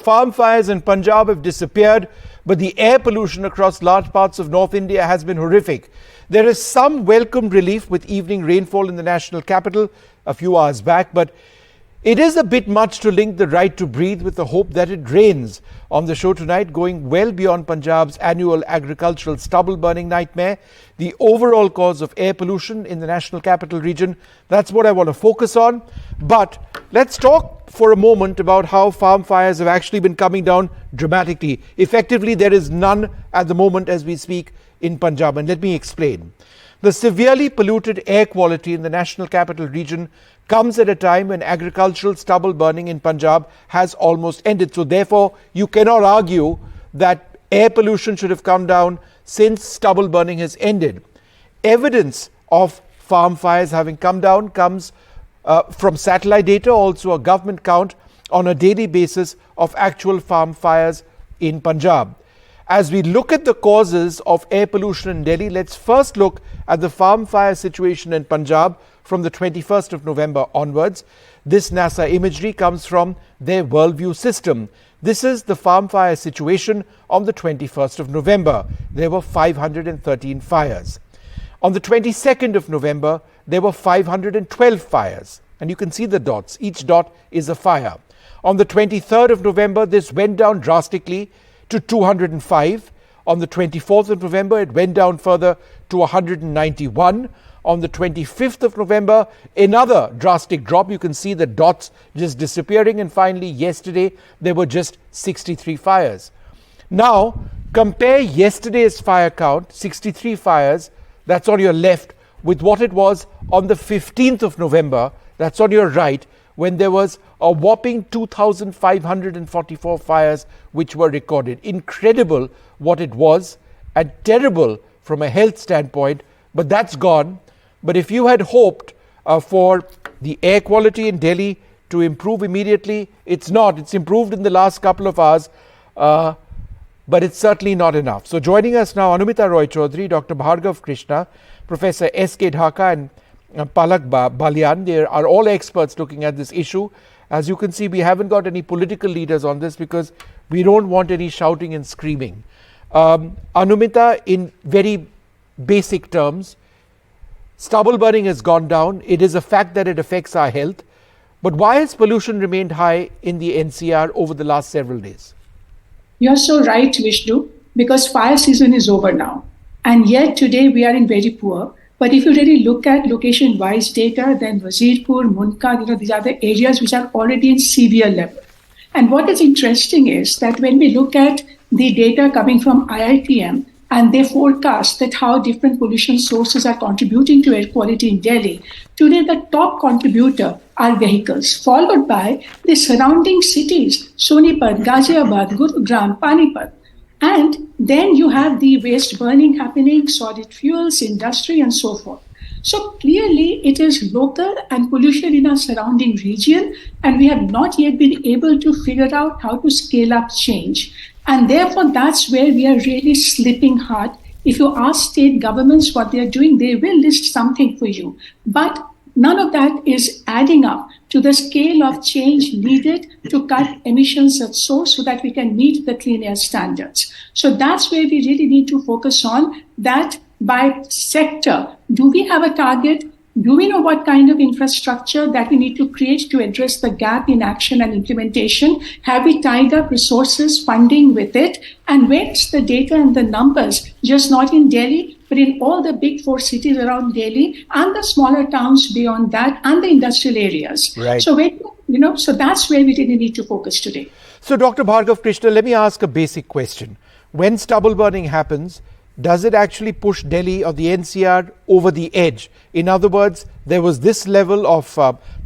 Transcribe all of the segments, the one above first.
Farm fires in Punjab have disappeared, but the air pollution across large parts of North India has been horrific. There is some welcome relief with evening rainfall in the national capital a few hours back, but it is a bit much to link the right to breathe with the hope that it rains. On the show tonight, going well beyond Punjab's annual agricultural stubble burning nightmare, the overall cause of air pollution in the national capital region. That's what I want to focus on. But let's talk for a moment about how farm fires have actually been coming down dramatically. Effectively, there is none at the moment as we speak in Punjab. And let me explain. The severely polluted air quality in the national capital region comes at a time when agricultural stubble burning in Punjab has almost ended. So therefore, you cannot argue that air pollution should have come down since stubble burning has ended. Evidence of farm fires having come down comes from satellite data, also a government count on a daily basis of actual farm fires in Punjab. As we look at the causes of air pollution in Delhi, let's first look at the farm fire situation in Punjab from the 21st of November onwards. This NASA imagery comes from their worldview system. This is the farm fire situation on the 21st of November. There were 513 fires. On the 22nd of November, there were 512 fires. And you can see the dots. Each dot is a fire. On the 23rd of November, this went down drastically to 205. On the 24th of November, it went down further to 191. On the 25th of November, another drastic drop. You can see the dots just disappearing. And finally, yesterday, there were just 63 fires. Now, compare yesterday's fire count, 63 fires, that's on your left, with what it was on the 15th of November, that's on your right, when there was a whopping 2,544 fires which were recorded. Incredible what it was, and terrible from a health standpoint, but that's gone. But if you had hoped for the air quality in Delhi to improve immediately, it's not. It's improved in the last couple of hours, but it's certainly not enough. So joining us now, Anumita Roy Chaudhary, Dr. Bhargav Krishna, Professor S.K. Dhaka and Palak Balyan. They are all experts looking at this issue. As you can see, we haven't got any political leaders on this because we don't want any shouting and screaming. Anumita, in very basic terms, stubble burning has gone down. It is a fact that it affects our health. But why has pollution remained high in the NCR over the last several days? You're so right, Vishnu, because fire season is over now. And yet today we are in very poor. But if you really look at location-wise data, then Wazirpur, Munkad, these are the areas which are already in severe level. And what is interesting is that when we look at the data coming from IITM, and they forecast that how different pollution sources are contributing to air quality in Delhi. Today, the top contributor are vehicles, followed by the surrounding cities, Sonipat, Ghaziabad, Gurugram, Panipat. And then you have the waste burning happening, solid fuels, industry, and so forth. So clearly, it is local and pollution in our surrounding region, and we have not yet been able to figure out how to scale up change. And therefore, that's where we are really slipping hard. If you ask state governments what they are doing, they will list something for you. But none of that is adding up to the scale of change needed to cut emissions at source so that we can meet the clean air standards. So that's where we really need to focus on that by sector. Do we have a target? Do we know what kind of infrastructure that we need to create to address the gap in action and implementation? Have we tied up resources, funding with it? And where's the data and the numbers, just not in Delhi, but in all the big four cities around Delhi and the smaller towns beyond that and the industrial areas? Right. So, so that's where we really need to focus today. So, Dr. Bhargav Krishna, let me ask a basic question. When stubble burning happens, does it actually push Delhi or the NCR over the edge? In other words, there was this level of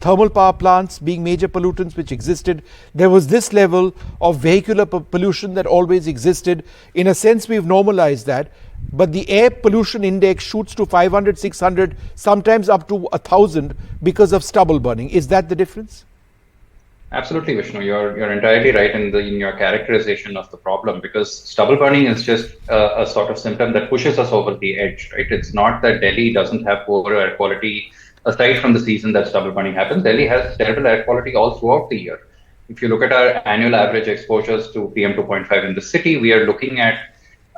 thermal power plants being major pollutants which existed. There was this level of vehicular pollution that always existed. In a sense, we've normalized that. But the air pollution index shoots to 500, 600, sometimes up to 1,000 because of stubble burning. Is that the difference? Absolutely, Vishnu. You're entirely right in your characterization of the problem, because stubble burning is just a sort of symptom that pushes us over the edge, right? It's not that Delhi doesn't have poor air quality aside from the season that stubble burning happens. Delhi has terrible air quality all throughout the year. if you look at our annual average exposures to PM 2.5 in the city, we are looking at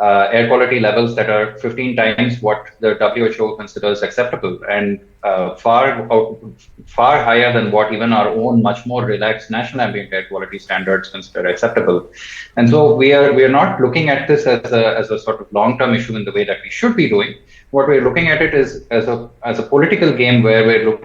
air quality levels that are 15 times what the WHO considers acceptable, and far higher than what even our own much more relaxed national ambient air quality standards consider acceptable. And so we are not looking at this as a sort of long-term issue in the way that we should be doing. What we're looking at it is as a political game where we're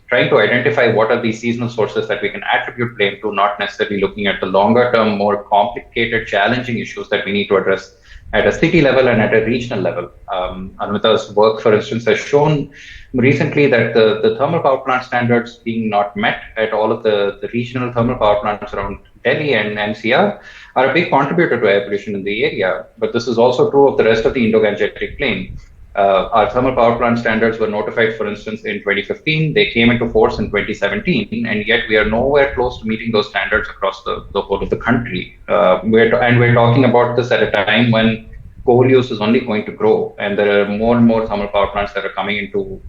trying to identify what are these seasonal sources that we can attribute blame to, not necessarily looking at the longer term, more complicated, challenging issues that we need to address at a city level and at a regional level. Anumita's work, for instance, has shown recently that the thermal power plant standards being not met at all of the regional thermal power plants around Delhi and NCR are a big contributor to air pollution in the area. But this is also true of the rest of the Indo-Gangetic Plain. Our thermal power plant standards were notified, for instance, in 2015. They came into force in 2017, and yet we are nowhere close to meeting those standards across the whole of the country. We're talking about this at a time when coal use is only going to grow, and there are more and more thermal power plants that are coming into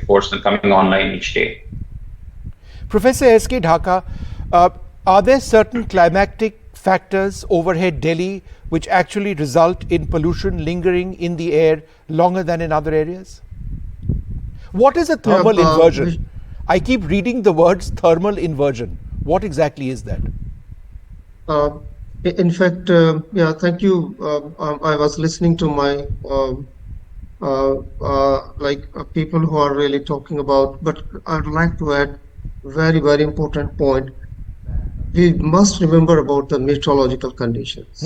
force and coming online each day. Professor S.K. Dhaka, are there certain climatic factors overhead Delhi which actually result in pollution lingering in the air longer than in other areas? What is a thermal inversion? I keep reading the words thermal inversion. What exactly is that? In fact, thank you. I was listening to my people who are really talking about, but I'd like to add very, very important point. We must remember about the meteorological conditions.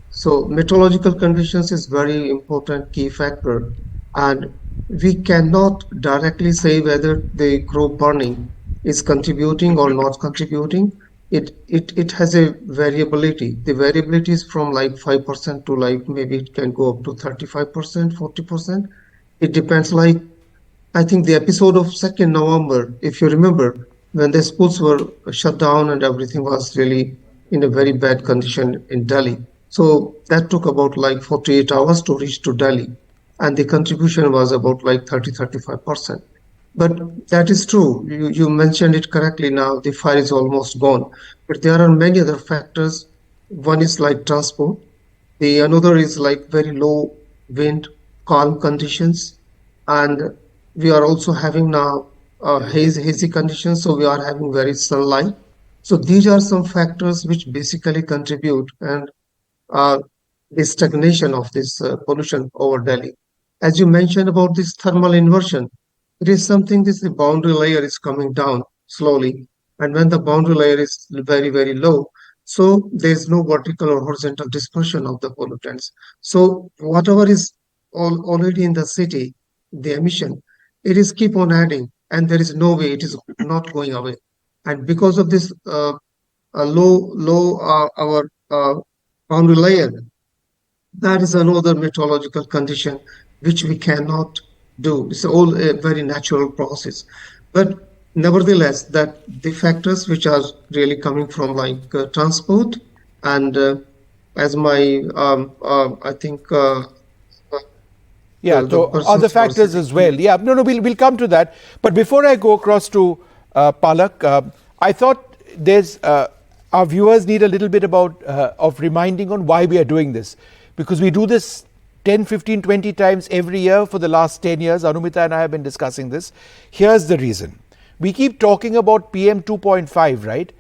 So meteorological conditions is very important key factor, and we cannot directly say whether the crop burning is contributing or not contributing. It has a variability. The variability is from like 5% to like maybe it can go up to 35%, 40%. It depends. Like I think the episode of 2nd November, if you remember, when the schools were shut down and everything was really in a very bad condition in Delhi. So that took about like 48 hours to reach to Delhi, and the contribution was about like 30-35%. But that is true. You mentioned it correctly. Now the fire is almost gone, but there are many other factors. One is like transport. The another is like very low wind, calm conditions, and we are also having now hazy conditions. So we are having very sunlight. So these are some factors which basically contribute and the stagnation of this pollution over Delhi. As you mentioned about this thermal inversion, it is something this the boundary layer is coming down slowly, and when the boundary layer is very, very low, so there is no vertical or horizontal dispersion of the pollutants. So whatever is already in the city, the emission, it is keep on adding, and there is no way it is not going away. And because of this our boundary layer, that is another meteorological condition which we cannot do. It's all a very natural process. But nevertheless, that the factors which are really coming from like transport and as my I think so other factors as well. Yeah, no, we'll come to that. But before I go across to Palak, I thought there's our viewers need a little bit of reminding on why we are doing this, because we do this 10, 15, 20 times every year for the last 10 years. Anumita and I have been discussing this. Here's the reason. We keep talking about PM 2.5, right?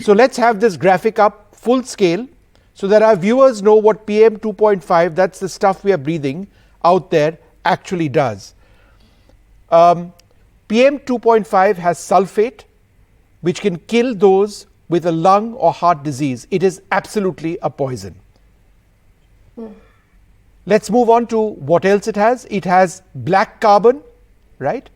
So let's have this graphic up full scale so that our viewers know what PM 2.5, that's the stuff we are breathing out there, actually does. PM 2.5 has sulfate, which can kill those with a lung or heart disease. It is absolutely a poison. Let's move on to what else it has. It has black carbon, right?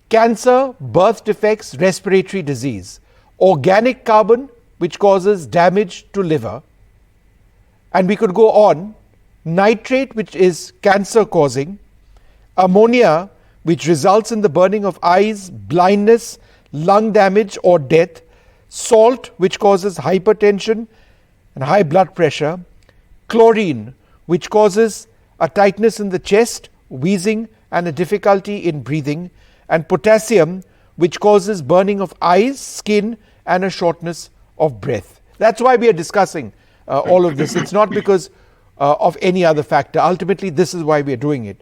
Cancer, birth defects, respiratory disease. Organic carbon, which causes damage to liver. And we could go on. Nitrate, which is cancer causing. Ammonia, which results in the burning of eyes, blindness, lung damage or death. Salt, which causes hypertension and high blood pressure. Chlorine, which causes a tightness in the chest, wheezing, and a difficulty in breathing. And potassium, which causes burning of eyes, skin, and a shortness of breath. That's why we are discussing all of this. It's not because of any other factor. Ultimately, this is why we are doing it.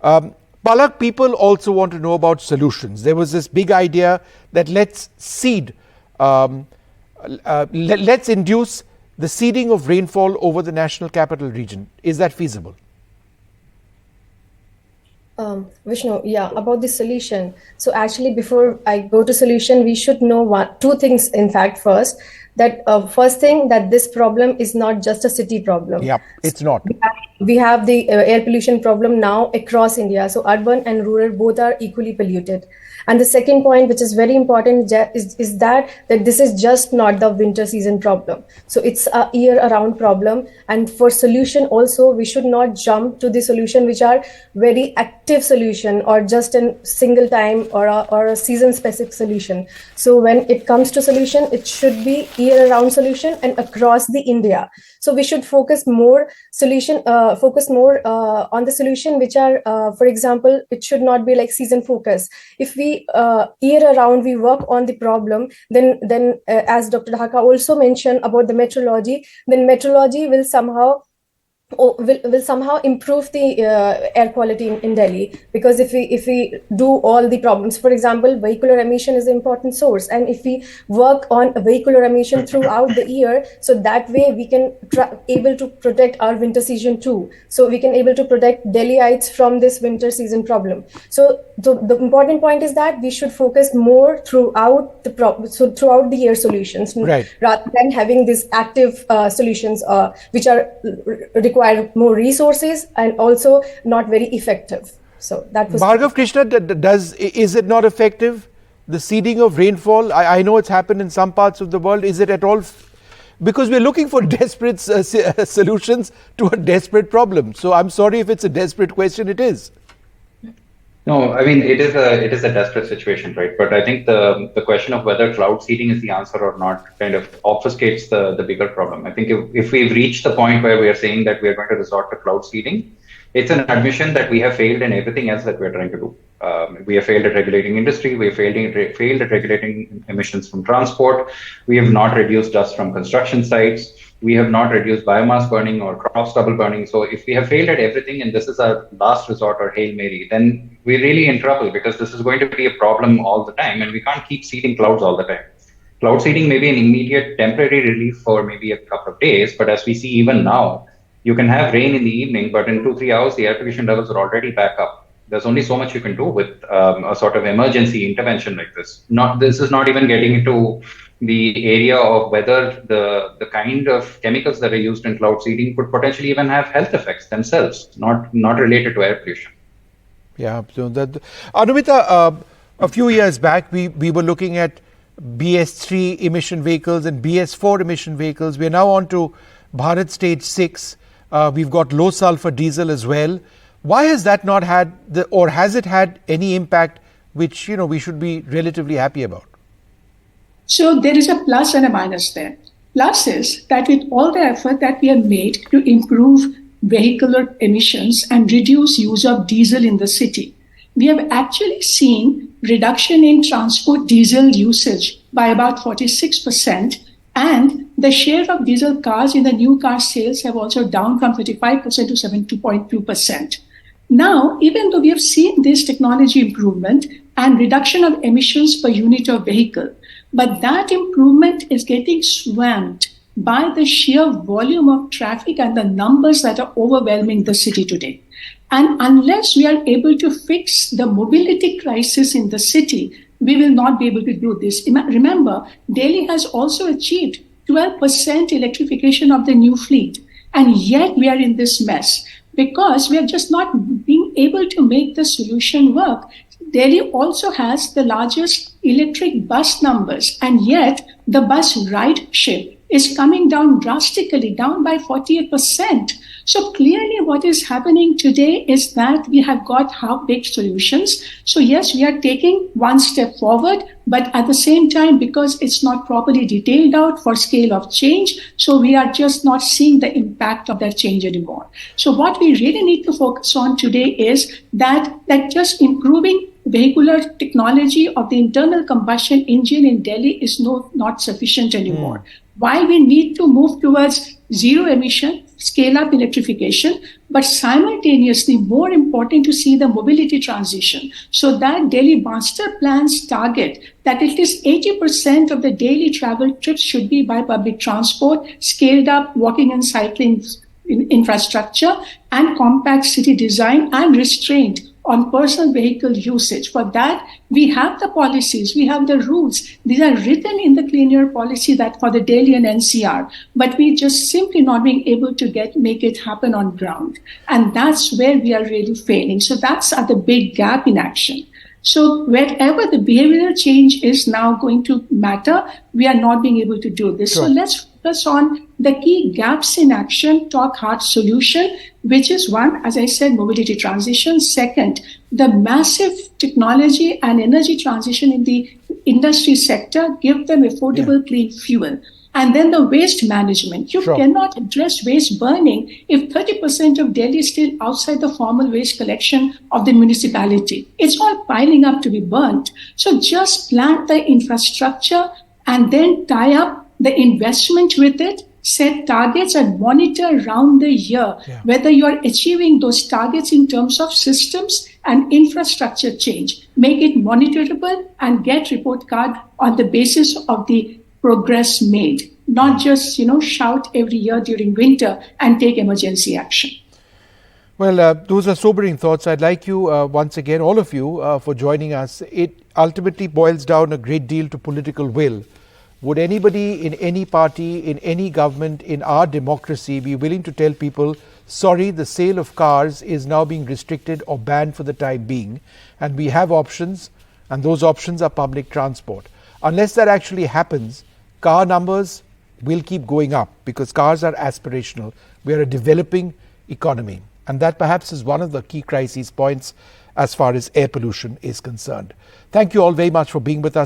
Palak, people also want to know about solutions. There was this big idea that let's seed, let's induce the seeding of rainfall over the national capital region. Is that feasible? Vishnu, yeah, about the solution. So actually, before I go to solution, we should know two things, in fact. First, that first thing, that this problem is not just a city problem. Yeah, it's not. We have the air pollution problem now across India. So urban and rural both are equally polluted. And the second point, which is very important, is that this is just not the winter season problem. So it's a year-round problem. And for solution also, we should not jump to the solution which are very active solution or just a single time or a season-specific solution. So when it comes to solution, it should be year-round solution and across the India. So we should focus more on the solution which are, for example, it should not be like season focus. If we year-round we work on the problem, then as Dr. Dhaka also mentioned about the meteorology, then meteorology will somehow improve the air quality in Delhi, because if we do all the problems, for example, vehicular emission is an important source, and if we work on vehicular emission throughout the year, so that way we can able to protect our winter season too. So we can able to protect Delhiites from this winter season problem. So the important point is that we should focus more throughout throughout the year solutions, right, rather than having these active solutions which are require more resources and also not very effective. So that was Bhargav Krishna, is it not effective, the seeding of rainfall? I know it's happened in some parts of the world. Is it at all? Because we're looking for desperate solutions to a desperate problem. So I'm sorry if it's a desperate question. It is. No, I mean, it is a desperate situation, right? But I think the question of whether cloud seeding is the answer or not kind of obfuscates the bigger problem. I think if we've reached the point where we are saying that we are going to resort to cloud seeding, it's an admission that we have failed in everything else that we're trying to do. We have failed at regulating industry. We have failed at regulating emissions from transport. We have not reduced dust from construction sites. We have not reduced biomass burning or crop stubble burning. So if we have failed at everything and this is our last resort or Hail Mary, then we're really in trouble, because this is going to be a problem all the time and we can't keep seeding clouds all the time. Cloud seeding may be an immediate temporary relief for maybe a couple of days, but as we see even now, you can have rain in the evening, but in 2-3 hours, the air pollution levels are already back up. There's only so much you can do with a sort of emergency intervention like this. This is not even getting into the area of whether the kind of chemicals that are used in cloud seeding could potentially even have health effects themselves, not related to air pollution. Yeah. So Anumita, a few years back, we were looking at BS3 emission vehicles and BS4 emission vehicles. We are now on to Bharat Stage 6. We've got low sulfur diesel as well. Why has that not had or has it had any impact which we should be relatively happy about? So there is a plus and a minus there. Plus is that with all the effort that we have made to improve vehicular emissions and reduce use of diesel in the city, we have actually seen reduction in transport diesel usage by about 46%, and the share of diesel cars in the new car sales have also down from 35% to 72.2%. Now, even though we have seen this technology improvement and reduction of emissions per unit of vehicle, but that improvement is getting swamped by the sheer volume of traffic and the numbers that are overwhelming the city today. And unless we are able to fix the mobility crisis in the city, we will not be able to do this. Remember, Delhi has also achieved 12% electrification of the new fleet, and yet we are in this mess because we are just not being able to make the solution work. Delhi also has the largest electric bus numbers, and yet the bus ridership is coming down drastically, down by 48%. So clearly what is happening today is that we have got half-baked solutions. So yes, we are taking one step forward, but at the same time, because it's not properly detailed out for scale of change, so we are just not seeing the impact of that change anymore. So what we really need to focus on today is that just improving vehicular technology of the internal combustion engine in Delhi is not sufficient anymore. While we need to move towards zero emission, scale up electrification, but simultaneously more important to see the mobility transition. So that Delhi master plans target that at least 80% of the daily travel trips should be by public transport, scaled up walking and cycling infrastructure, and compact city design and restraint on personal vehicle usage. For that, we have the policies, we have the rules. These are written in the clean air policy that for the Delhi and NCR, but we just simply not being able to make it happen on ground. And that's where we are really failing. So that's the big gap in action. So wherever the behavioral change is now going to matter, we are not being able to do this. Sure. So let's focus on the key gaps in action, talk hard solution, which is one, as I said, mobility transition. Second, the massive technology and energy transition in the industry sector, give them affordable clean fuel. And then the waste management. You cannot address waste burning if 30% of Delhi is still outside the formal waste collection of the municipality. It's all piling up to be burnt. So just plant the infrastructure and then tie up the investment with it, set targets and monitor around the year whether you're achieving those targets in terms of systems and infrastructure change. Make it monitorable and get report card on the basis of the progress made, not just, shout every year during winter and take emergency action. Well, those are sobering thoughts. I'd like you, once again, all of you, for joining us. It ultimately boils down a great deal to political will. Would anybody in any party, in any government, in our democracy be willing to tell people, sorry, the sale of cars is now being restricted or banned for the time being, and we have options, and those options are public transport? Unless that actually happens, car numbers will keep going up because cars are aspirational. We are a developing economy, and that perhaps is one of the key crisis points as far as air pollution is concerned. Thank you all very much for being with us.